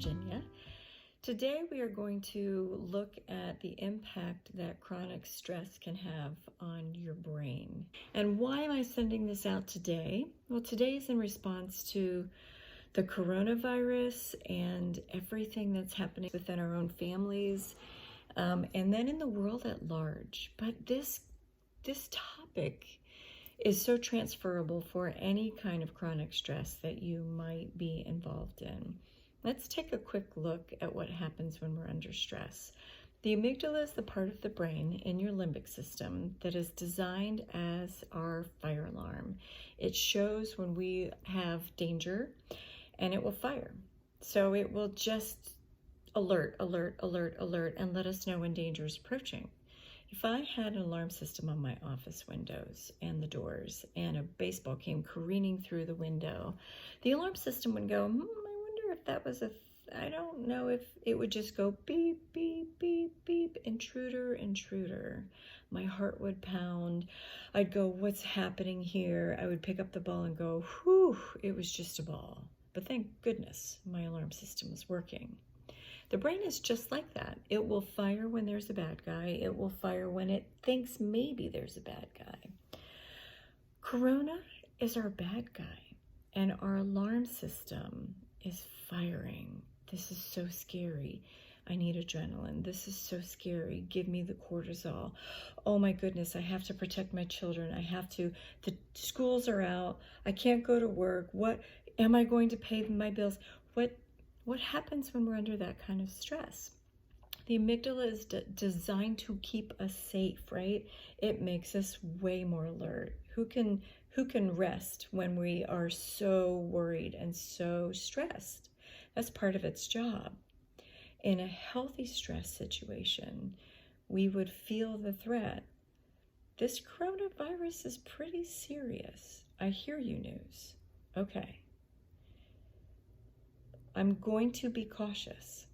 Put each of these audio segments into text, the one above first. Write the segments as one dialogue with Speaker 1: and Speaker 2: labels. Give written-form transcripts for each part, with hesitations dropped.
Speaker 1: Virginia. Today we are going to look at the impact that chronic stress can have on your brain. And why am I sending this out today? Well, today is in response to the coronavirus and everything that's happening within our own families, and then in the world at large. But this topic is so transferable for any kind of chronic stress that you might be involved in. Let's take a quick look at what happens when we're under stress. The amygdala is the part of the brain in your limbic system that is designed as our fire alarm. It shows when we have danger and it will fire. So it will just alert, and let us know when danger is approaching. If I had an alarm system on my office windows and the doors and a baseball came careening through the window, the alarm system would go, I wonder if that was I don't know, if it would just go beep, beep, beep, beep, intruder, intruder. My heart would pound. I'd go, what's happening here? I would pick up the ball and go, whew, it was just a ball. But thank goodness my alarm system was working. The brain is just like that. It will fire when there's a bad guy. It will fire when it thinks maybe there's a bad guy. Corona is our bad guy, and our alarm system is firing. This is so scary. I need adrenaline. This is so scary. Give me the cortisol. Oh my goodness, I have to protect my children. The schools are out. I can't go to work. What am I going to pay my bills? What happens when we're under that kind of stress? The amygdala is designed to keep us safe, right? It makes us way more alert. Who can rest when we are so worried and so stressed? That's part of its job. In a healthy stress situation, we would feel the threat. This coronavirus is pretty serious. I hear you, news. Okay. I'm going to be cautious.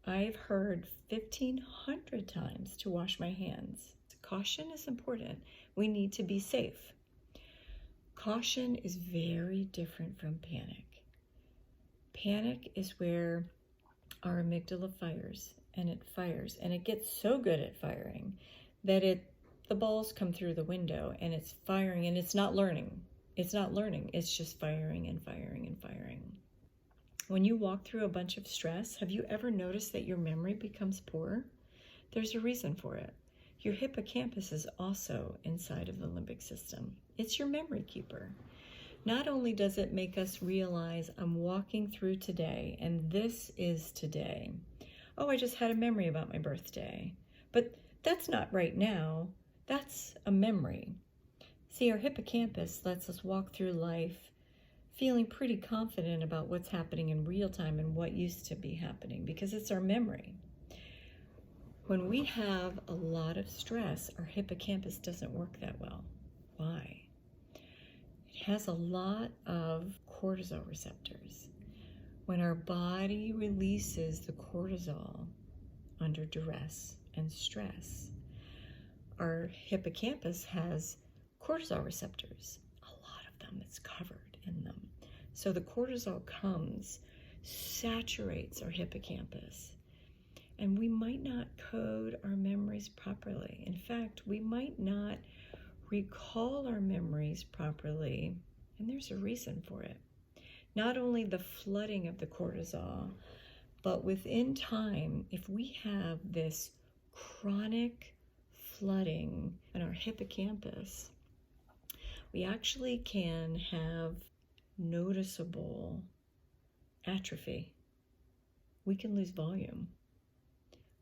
Speaker 1: I've heard 1,500 times to wash my hands. Caution is important. We need to be safe. Caution is very different from panic. Panic is where our amygdala fires, and it gets so good at firing that the balls come through the window and it's firing, and it's not learning. It's just firing and firing and firing. When you walk through a bunch of stress, have you ever noticed that your memory becomes poor? There's a reason for it. Your hippocampus is also inside of the limbic system. It's your memory keeper. Not only does it make us realize I'm walking through today, and this is today. Oh, I just had a memory about my birthday. But that's not right now. That's a memory. See, our hippocampus lets us walk through life feeling pretty confident about what's happening in real time and what used to be happening, because it's our memory. When we have a lot of stress, our hippocampus doesn't work that well. Why? It has a lot of cortisol receptors. When our body releases the cortisol under duress and stress, our hippocampus has cortisol receptors, a lot of them. It's covered in them. So the cortisol comes, saturates our hippocampus, and we might not code our memories properly. In fact, we might not recall our memories properly, and there's a reason for it. Not only the flooding of the cortisol, but within time, if we have this chronic flooding in our hippocampus, we actually can have noticeable atrophy. We can lose volume.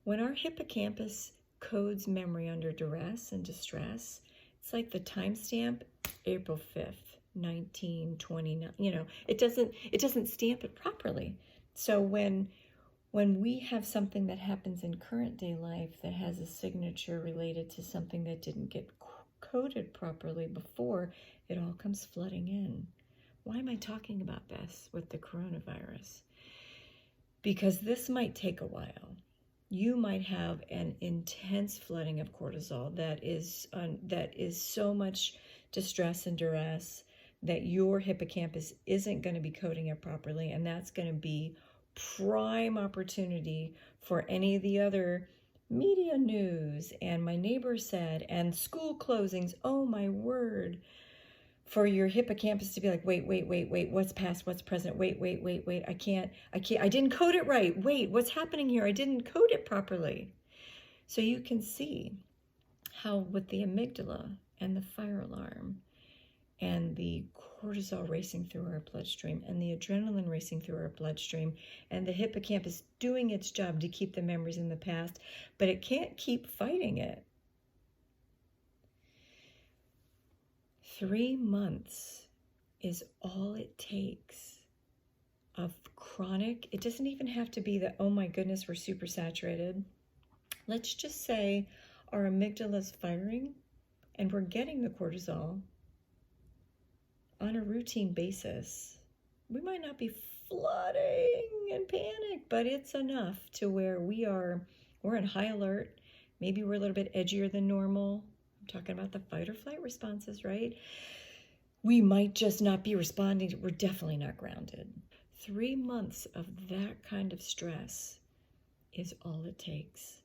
Speaker 1: When our hippocampus codes memory under duress and distress, it's like the timestamp, April 5th, 1929. It doesn't stamp it properly. So when we have something that happens in current day life that has a signature related to something that didn't get coded properly before, it all comes flooding in. Why am I talking about this with the coronavirus? Because this might take a while. You might have an intense flooding of cortisol that is so much distress and duress that your hippocampus isn't going to be coding it properly, and that's going to be prime opportunity for any of the other media news and my neighbor said and school closings. Oh my word. For your hippocampus to be like, wait, what's past, what's present, wait, I can't, I didn't code it right, wait, what's happening here, I didn't code it properly. So you can see how with the amygdala and the fire alarm and the cortisol racing through our bloodstream and the adrenaline racing through our bloodstream and the hippocampus doing its job to keep the memories in the past, but it can't keep fighting it. 3 months is all it takes of chronic. It doesn't even have to be that, oh my goodness, we're super saturated. Let's just say our amygdala is firing and we're getting the cortisol on a routine basis. We might not be flooding and panic, but it's enough to where we're in high alert. Maybe we're a little bit edgier than normal. I'm talking about the fight or flight responses, right? We might just not be responding. We're definitely not grounded. 3 months of that kind of stress is all it takes.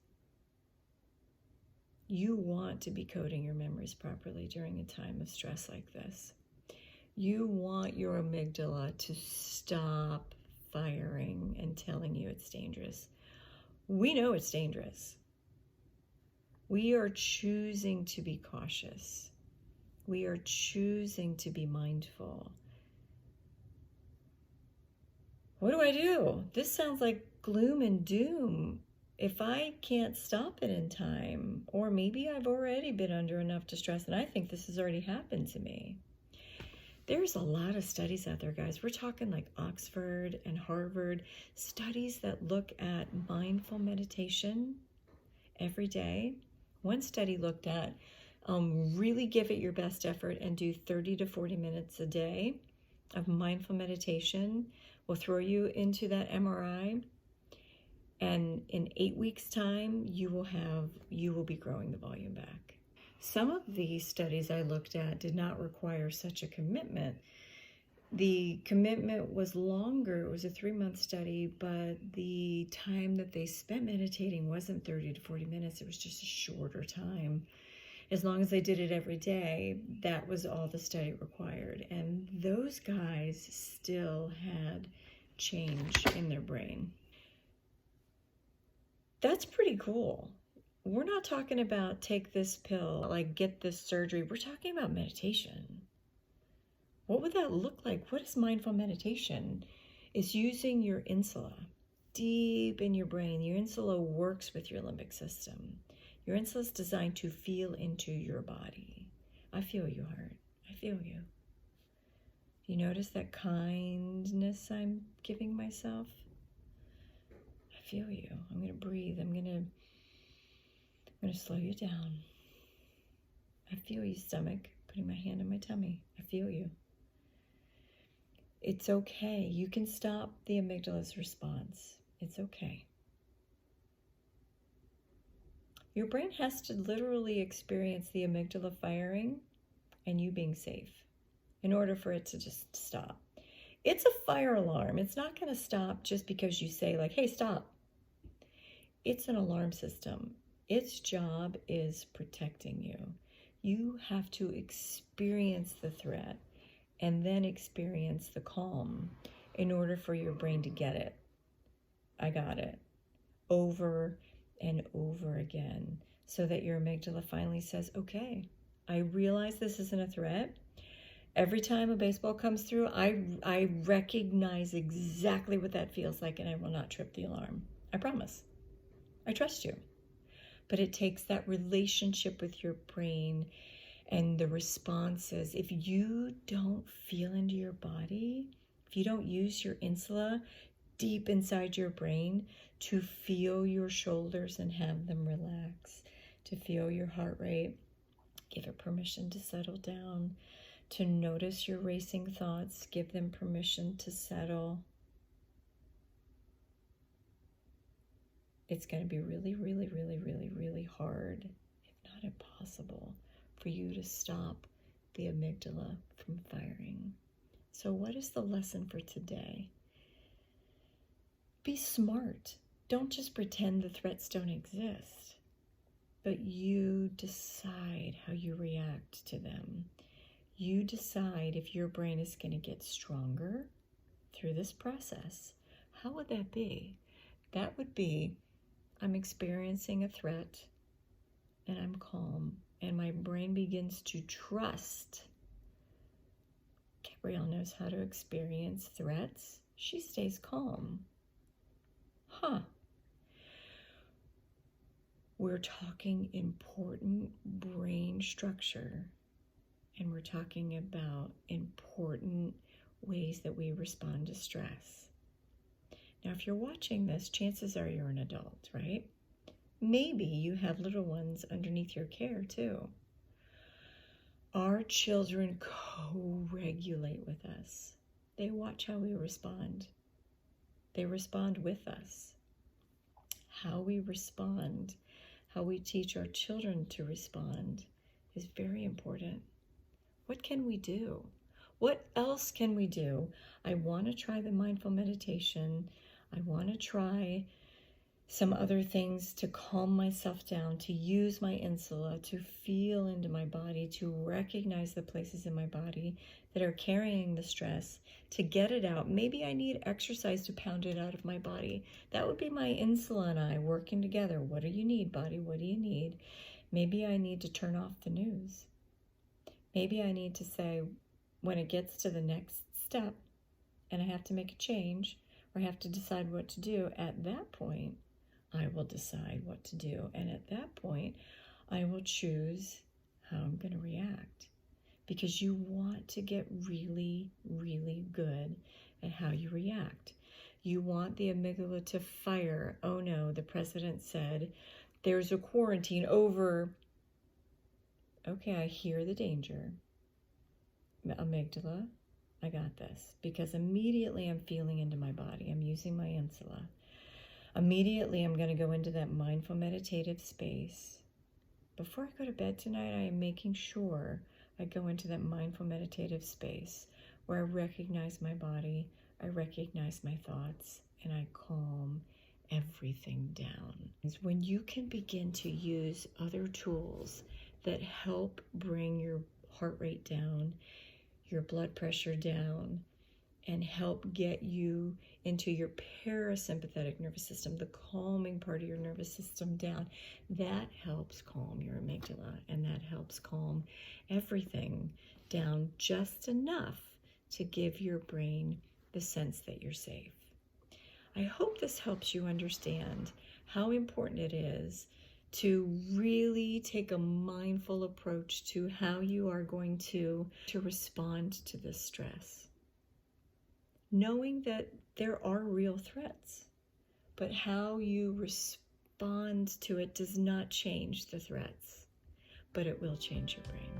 Speaker 1: You want to be coding your memories properly during a time of stress like this. You want your amygdala to stop firing and telling you it's dangerous. We know it's dangerous. We are choosing to be cautious. We are choosing to be mindful. What do I do? This sounds like gloom and doom. If I can't stop it in time, or maybe I've already been under enough distress and I think this has already happened to me. There's a lot of studies out there, guys. We're talking like Oxford and Harvard, studies that look at mindful meditation every day. One study looked at really give it your best effort and do 30 to 40 minutes a day of mindful meditation. We'll throw you into that MRI, and in 8 weeks' time, you will be growing the volume back. Some of the studies I looked at did not require such a commitment. The commitment was longer. It was a 3-month study, but the time that they spent meditating wasn't 30 to 40 minutes. It was just a shorter time. As long as they did it every day, that was all the study required. And those guys still had change in their brain. That's pretty cool. We're not talking about take this pill, like get this surgery. We're talking about meditation. What would that look like? What is mindful meditation? It's using your insula deep in your brain. Your insula works with your limbic system. Your insula is designed to feel into your body. I feel you, heart. I feel you. You notice that kindness I'm giving myself? I feel you. I'm going to breathe. I'm going to slow you down. I feel you, stomach. Putting my hand on my tummy. I feel you. It's okay. You can stop the amygdala's response. It's okay. Your brain has to literally experience the amygdala firing and you being safe in order for it to just stop. It's a fire alarm. It's not going to stop just because you say like, hey, stop. It's an alarm system. Its job is protecting you. You have to experience the threat and then experience the calm in order for your brain to get it. I got it. Over and over again, so that your amygdala finally says, okay, I realize this isn't a threat. Every time a baseball comes through, I recognize exactly what that feels like, and I will not trip the alarm. I promise. I trust you. But it takes that relationship with your brain and the responses. If you don't feel into your body, if you don't use your insula deep inside your brain to feel your shoulders and have them relax, to feel your heart rate, give it permission to settle down, to notice your racing thoughts, give them permission to settle. It's going to be really, really, really, really, really hard, if not impossible, for you to stop the amygdala from firing. So what is the lesson for today? Be smart. Don't just pretend the threats don't exist, but you decide how you react to them. You decide if your brain is going to get stronger through this process. How would that be? That would be, I'm experiencing a threat and I'm calm and my brain begins to trust. Gabrielle knows how to experience threats. She stays calm. We're talking important brain structure, and we're talking about important ways that we respond to stress. Now, if you're watching this, chances are you're an adult, right? Maybe you have little ones underneath your care too. Our children co-regulate with us. They watch how we respond. They respond with us. How we respond, how we teach our children to respond is very important. What can we do? What else can we do? I want to try the mindful meditation. I want to try some other things to calm myself down, to use my insula, to feel into my body, to recognize the places in my body that are carrying the stress, to get it out. Maybe I need exercise to pound it out of my body. That would be my insula and I working together. What do you need, body? What do you need? Maybe I need to turn off the news. Maybe I need to say, when it gets to the next step and I have to make a change or I have to decide what to do, at that point, I will decide what to do. And at that point, I will choose how I'm going to react. Because you want to get really, really good at how you react. You want the amygdala to fire. Oh no, the president said there's a quarantine over. Okay, I hear the danger. Amygdala, I got this. Because immediately I'm feeling into my body. I'm using my insula. Immediately I'm going to go into that mindful meditative space. Before I go to bed tonight, I am making sure I go into that mindful meditative space where I recognize my body, I recognize my thoughts, and I calm everything down. It's when you can begin to use other tools that help bring your heart rate down, your blood pressure down, and help get you into your parasympathetic nervous system, the calming part of your nervous system down. That helps calm your amygdala, and that helps calm everything down just enough to give your brain the sense that you're safe. I hope this helps you understand how important it is to really take a mindful approach to how you are going to respond to this stress. Knowing that there are real threats, but how you respond to it does not change the threats, but it will change your brain.